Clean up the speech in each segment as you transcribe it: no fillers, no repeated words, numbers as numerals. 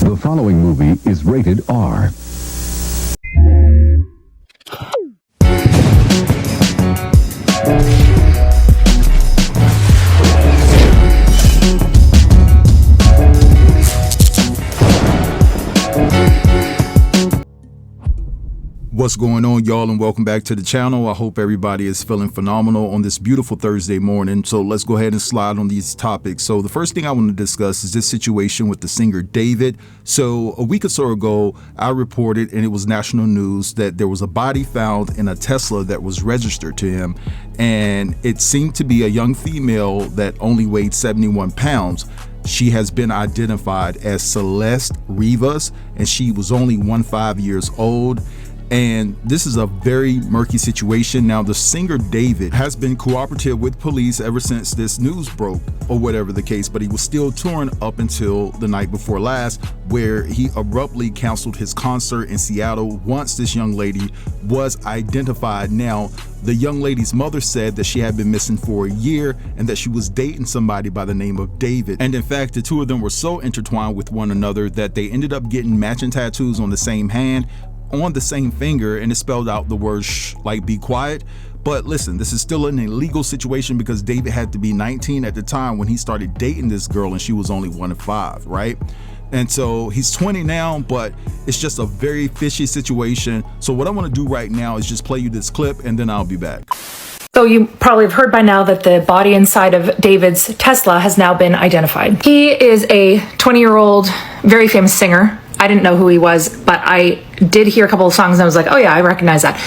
The following movie is rated R. What's going on, y'all, and welcome back to the channel. I hope everybody is feeling phenomenal on this beautiful Thursday morning. So let's go ahead and slide on these topics. So the first thing I want to discuss is this situation with the singer David. So a week or so ago, I reported, and it was national news, that there was a body found in a Tesla that was registered to him, and it seemed to be a young female that only weighed 71 pounds. She has been identified as Celeste Rivas, and she was only 15 years old. And this is a very murky situation. Now, the singer David has been cooperative with police ever since this news broke, or whatever the case, but he was still touring up until the night before last, where he abruptly canceled his concert in Seattle once this young lady was identified. Now, the young lady's mother said that she had been missing for a year and that she was dating somebody by the name of David. And in fact, the two of them were so intertwined with one another that they ended up getting matching tattoos on the same hand, on the same finger, and it spelled out the word shh, like be quiet. But listen, this is still an illegal situation because David had to be 19 at the time when he started dating this girl, and she was only 15, right? And so he's 20 now, but it's just a very fishy situation. So what I want to do right now is just play you this clip, and then I'll be back. So you probably have heard by now that the body inside of David's Tesla has now been identified. He is a 20-year-old, very famous singer. I didn't know who he was, but I did hear a couple of songs and I was like, oh yeah, I recognize that.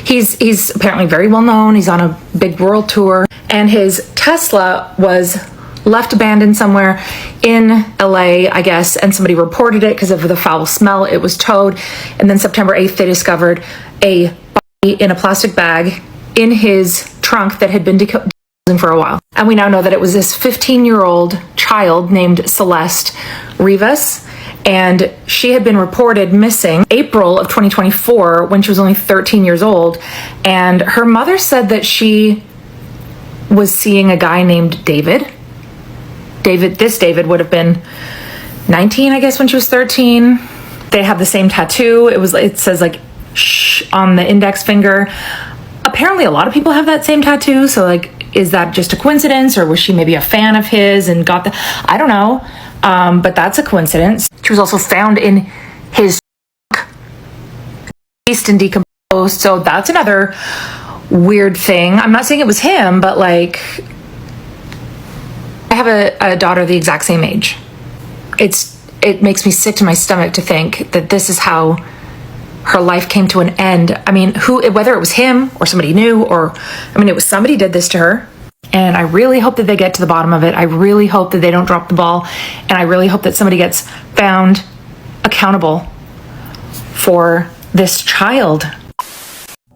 He's apparently very well known. He's on a big world tour, and his Tesla was left abandoned somewhere in LA, I guess, and somebody reported it because of the foul smell. It was towed, and then September 8th, they discovered a body in a plastic bag in his trunk that had been decomposing for a while. And we now know that it was this 15-year-old child named Celeste Rivas, and she had been reported missing April of 2024 when she was only 13 years old. And her mother said that she was seeing a guy named David. This David would have been 19, I guess, when she was 13. They have the same tattoo. It says like shh on the index finger. Apparently a lot of people have that same tattoo. So like, is that just a coincidence, or was she maybe a fan of his and got the, I don't know. But that's a coincidence. She was also found in his trunk, deceased and decomposed. So that's another weird thing. I'm not saying it was him, but like, I have a daughter the exact same age. It makes me sick to my stomach to think that this is how her life came to an end. I mean, whether it was him or somebody new, or, I mean, it was somebody did this to her. And I really hope that they get to the bottom of it. I really hope that they don't drop the ball. And I really hope that somebody gets found accountable for this child.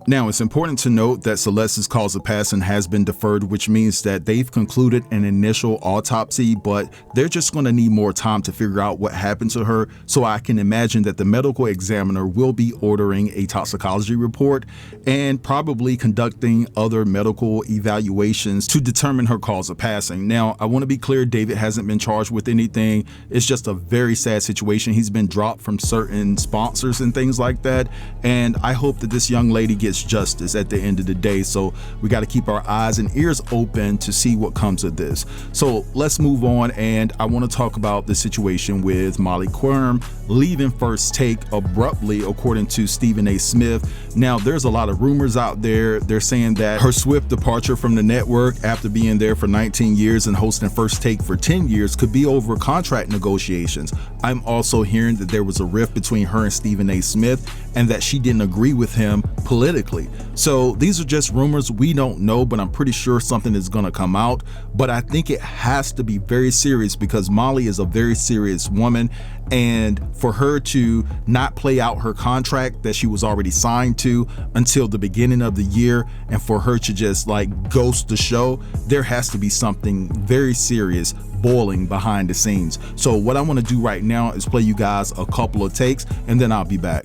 Now, it's important to note that Celeste's cause of passing has been deferred, which means that they've concluded an initial autopsy, but they're just going to need more time to figure out what happened to her. So I can imagine that the medical examiner will be ordering a toxicology report and probably conducting other medical evaluations to determine her cause of passing. Now, I want to be clear, David hasn't been charged with anything. It's just a very sad situation. He's been dropped from certain sponsors and things like that. And I hope that this young lady gets justice at the end of the day. So we got to keep our eyes and ears open to see what comes of this. So let's move on, and I want to talk about the situation with Molly Qerim leaving First Take abruptly, according to Stephen A. Smith. Now, there's a lot of rumors out there. They're saying that her swift departure from the network after being there for 19 years and hosting First Take for 10 years could be over contract negotiations. I'm also hearing that there was a rift between her and Stephen A. Smith, and that she didn't agree with him politically. So these are just rumors. We don't know, but I'm pretty sure something is going to come out. But I think it has to be very serious because Molly is a very serious woman, and for her to not play out her contract that she was already signed to until the beginning of the year, and for her to just like ghost the show, there has to be something very serious boiling behind the scenes. So what I want to do right now is play you guys a couple of takes, and then I'll be back.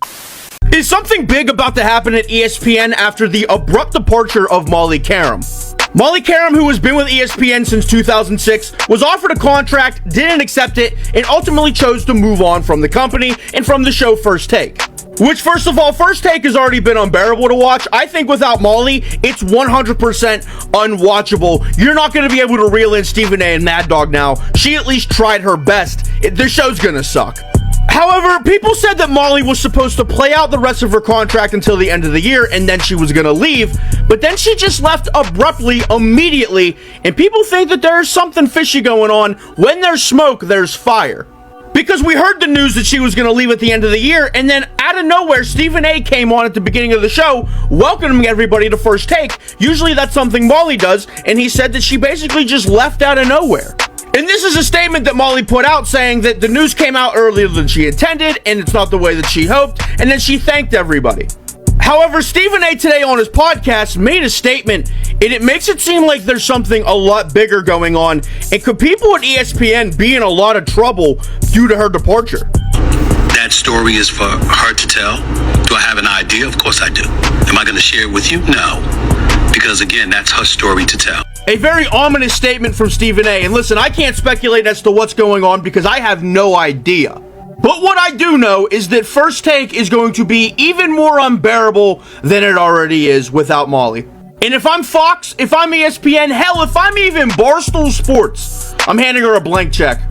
Is something big about to happen at ESPN after the abrupt departure of Molly Qerim? Molly Qerim, who has been with ESPN since 2006, was offered a contract, didn't accept it, and ultimately chose to move on from the company and from the show First Take. Which, first of all, First Take has already been unbearable to watch. I think without Molly, it's 100% unwatchable. You're not going to be able to reel in Stephen A. and Mad Dog now. She at least tried her best. The show's going to suck. However, people said that Molly was supposed to play out the rest of her contract until the end of the year, and then she was going to leave, but then she just left abruptly, immediately, and people think that there's something fishy going on. When there's smoke, there's fire. Because we heard the news that she was going to leave at the end of the year, and then out of nowhere, Stephen A. came on at the beginning of the show, welcoming everybody to First Take. Usually that's something Molly does, and he said that she basically just left out of nowhere. And this is a statement that Molly put out saying that the news came out earlier than she intended, and it's not the way that she hoped, and then she thanked everybody. However, Stephen A. today on his podcast made a statement, and it makes it seem like there's something a lot bigger going on, and could people at ESPN be in a lot of trouble due to her departure? That story is for her to tell. Do I have an idea? Of course I do. Am I going to share it with you? No. Because again, that's her story to tell. A very ominous statement from Stephen A. And listen, I can't speculate as to what's going on because I have no idea. But what I do know is that First Take is going to be even more unbearable than it already is without Molly. And if I'm Fox, if I'm ESPN, hell, if I'm even Barstool Sports, I'm handing her a blank check.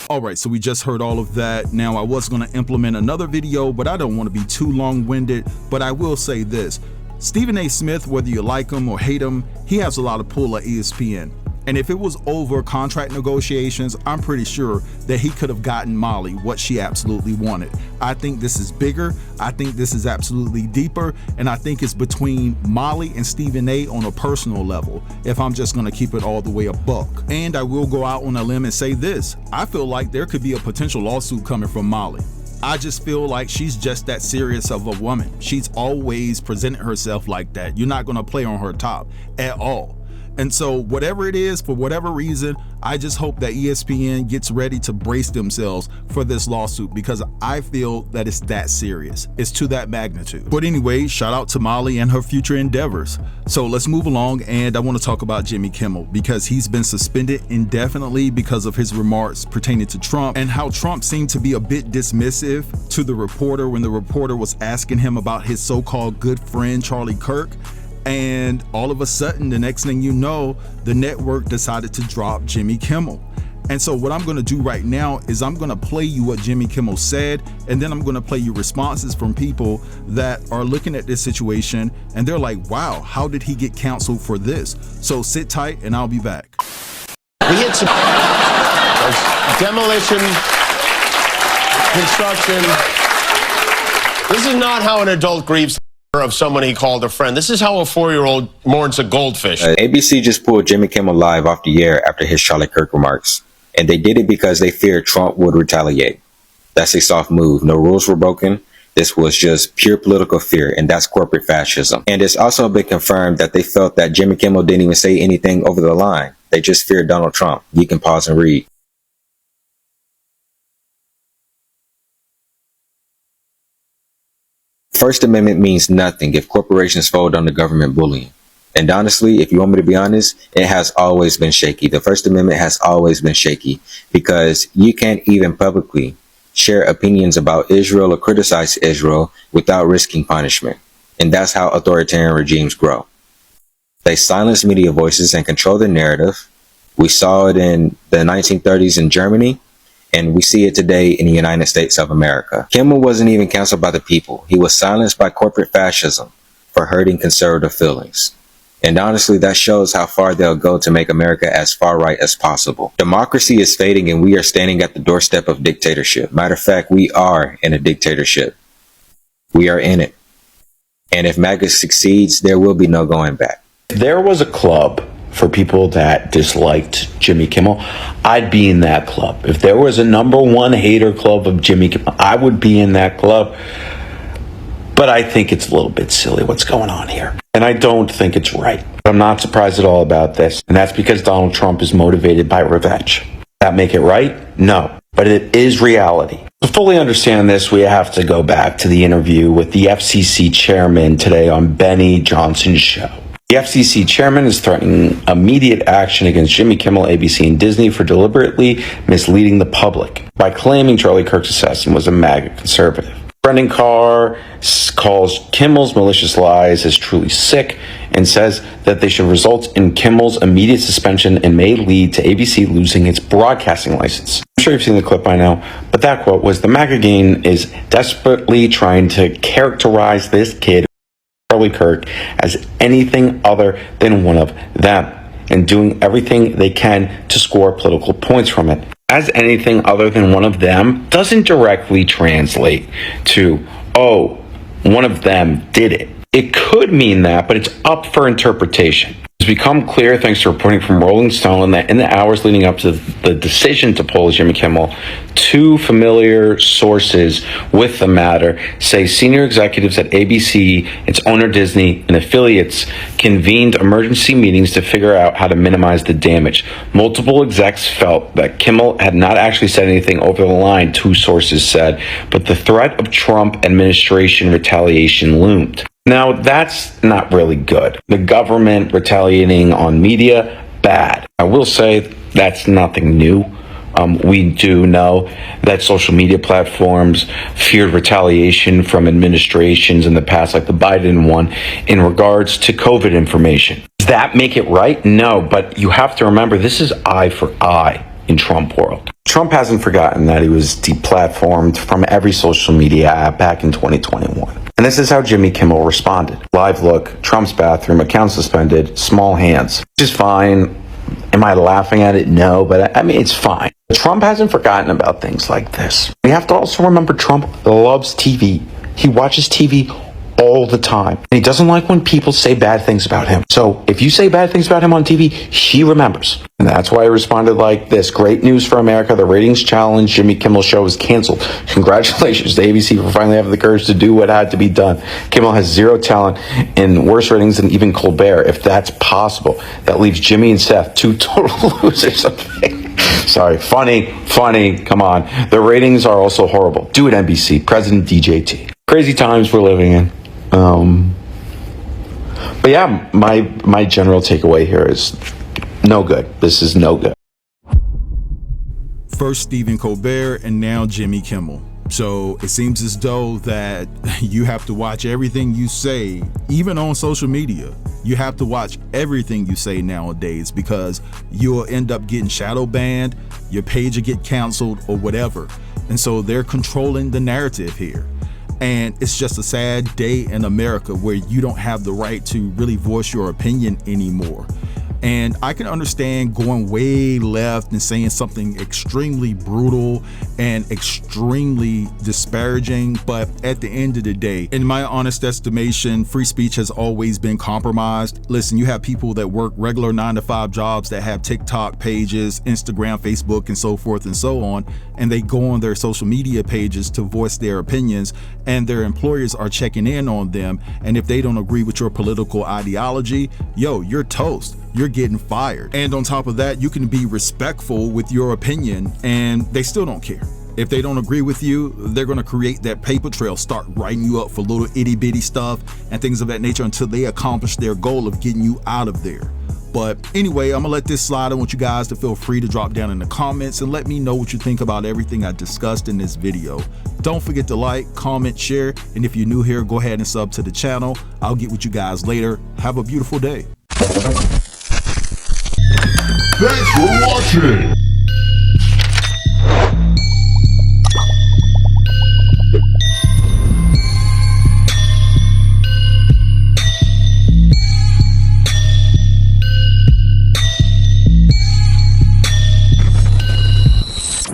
All right, so we just heard all of that. Now, I was going to implement another video, but I don't want to be too long-winded. But I will say this. Stephen A. Smith, whether you like him or hate him, he has a lot of pull at ESPN. And if it was over contract negotiations, I'm pretty sure that he could have gotten Molly what she absolutely wanted. I think this is bigger. I think this is absolutely deeper. And I think it's between Molly and Stephen A. on a personal level, if I'm just going to keep it all the way a buck. And I will go out on a limb and say this. I feel like there could be a potential lawsuit coming from Molly. I just feel like she's just that serious of a woman. She's always presented herself like that. You're not going to play on her top at all. And so whatever it is, for whatever reason, I just hope that ESPN gets ready to brace themselves for this lawsuit because I feel that it's that serious. It's to that magnitude. But anyway, shout out to Molly and her future endeavors. So let's move along, and I want to talk about Jimmy Kimmel because he's been suspended indefinitely because of his remarks pertaining to Trump and how Trump seemed to be a bit dismissive to the reporter when the reporter was asking him about his so-called good friend Charlie Kirk. And all of a sudden, the next thing you know, the network decided to drop Jimmy Kimmel. And so what I'm going to do right now is I'm going to play you what Jimmy Kimmel said, and then I'm going to play you responses from people that are looking at this situation, and they're like, wow, how did he get canceled for this? So sit tight, and I'll be back. We hit some demolition, construction. This is not how an adult grieves of someone he called a friend. This is how a 4-year-old mourns a goldfish. ABC just pulled Jimmy Kimmel live off the air after his Charlie Kirk remarks, and they did it because they feared Trump would retaliate. That's a soft move. No rules were broken. This was just pure political fear, and that's corporate fascism. And it's also been confirmed that they felt that Jimmy Kimmel didn't even say anything over the line. They just feared Donald Trump. You can pause and read. First Amendment means nothing if corporations fold under government bullying. And honestly, if you want me to be honest, it has always been shaky. The First Amendment has always been shaky because you can't even publicly share opinions about Israel or criticize Israel without risking punishment. And that's how authoritarian regimes grow. They silence media voices and control the narrative. We saw it in the 1930s in Germany. And we see it today in the United States of America. Kimmel wasn't even canceled by the people. He was silenced by corporate fascism for hurting conservative feelings. And honestly, that shows how far they'll go to make America as far right as possible. Democracy is fading and we are standing at the doorstep of dictatorship. Matter of fact, we are in a dictatorship. We are in it. And if MAGA succeeds, there will be no going back. There was a club for people that disliked Jimmy Kimmel. I'd be in that club. If there was a #1 hater club of Jimmy Kimmel, I would be in that club. But I think it's a little bit silly what's going on here. And I don't think it's right. I'm not surprised at all about this. And that's because Donald Trump is motivated by revenge. Does that make it right? No. But it is reality. To fully understand this, we have to go back to the interview with the FCC chairman today on Benny Johnson's show. The FCC chairman is threatening immediate action against Jimmy Kimmel, ABC, and Disney for deliberately misleading the public by claiming Charlie Kirk's assassin was a MAGA conservative. Brendan Carr calls Kimmel's malicious lies as truly sick and says that they should result in Kimmel's immediate suspension and may lead to ABC losing its broadcasting license. I'm sure you've seen the clip by now, but that quote was, "The MAGA gang is desperately trying to characterize this kid, Charlie Kirk, as anything other than one of them, and doing everything they can to score political points from it." As anything other than one of them doesn't directly translate to, oh, one of them did it. It could mean that, but it's up for interpretation. It's become clear, thanks to reporting from Rolling Stone, that in the hours leading up to the decision to pull Jimmy Kimmel, two familiar sources with the matter say senior executives at ABC, its owner Disney, and affiliates convened emergency meetings to figure out how to minimize the damage. Multiple execs felt that Kimmel had not actually said anything over the line, two sources said, but the threat of Trump administration retaliation loomed. Now, that's not really good. The government retaliating on media, bad. I will say that's nothing new. We do know that social media platforms feared retaliation from administrations in the past, like the Biden one, in regards to COVID information. Does that make it right? No, but you have to remember, this is eye for eye in Trump world. Trump hasn't forgotten that he was deplatformed from every social media app back in 2021. And this is how Jimmy Kimmel responded. Live look, Trump's bathroom, account suspended, small hands. Which is fine. Am I laughing at it? No, but I mean, it's fine. Trump hasn't forgotten about things like this. We have to also remember Trump loves TV. He watches TV all the time. And he doesn't like when people say bad things about him. So if you say bad things about him on TV, he remembers. And that's why he responded like this. Great news for America. The ratings challenge Jimmy Kimmel show is canceled. Congratulations to ABC for finally having the courage to do what had to be done. Kimmel has zero talent and worse ratings than even Colbert, if that's possible. That leaves Jimmy and Seth, two total losers. Sorry, funny, come on. The ratings are also horrible. Do it, NBC. President DJT. Crazy times we're living in. But yeah, my general takeaway here is no good. This is no good. First Stephen Colbert and now Jimmy Kimmel. So it seems as though that you have to watch everything you say, even on social media. You have to watch everything you say nowadays because you'll end up getting shadow banned, your page will get canceled or whatever. And so they're controlling the narrative here. And it's just a sad day in America where you don't have the right to really voice your opinion anymore. And I can understand going way left and saying something extremely brutal and extremely disparaging, but at the end of the day, in my honest estimation, free speech has always been compromised. Listen, you have people that work regular 9-to-5 jobs that have TikTok pages, Instagram, Facebook, and so forth and so on, and they go on their social media pages to voice their opinions, and their employers are checking in on them, and if they don't agree with your political ideology, yo, you're toast. You're getting fired. And on top of that, you can be respectful with your opinion and they still don't care. If they don't agree with you, they're going to create that paper trail, start writing you up for little itty bitty stuff and things of that nature until they accomplish their goal of getting you out of there. But anyway, I'm gonna let this slide. I want you guys to feel free to drop down in the comments and let me know what you think about everything I discussed in this video. Don't forget to like, comment, share, and if you're new here, go ahead and sub to the channel. I'll get with you guys later. Have a beautiful day. Thanks for watching.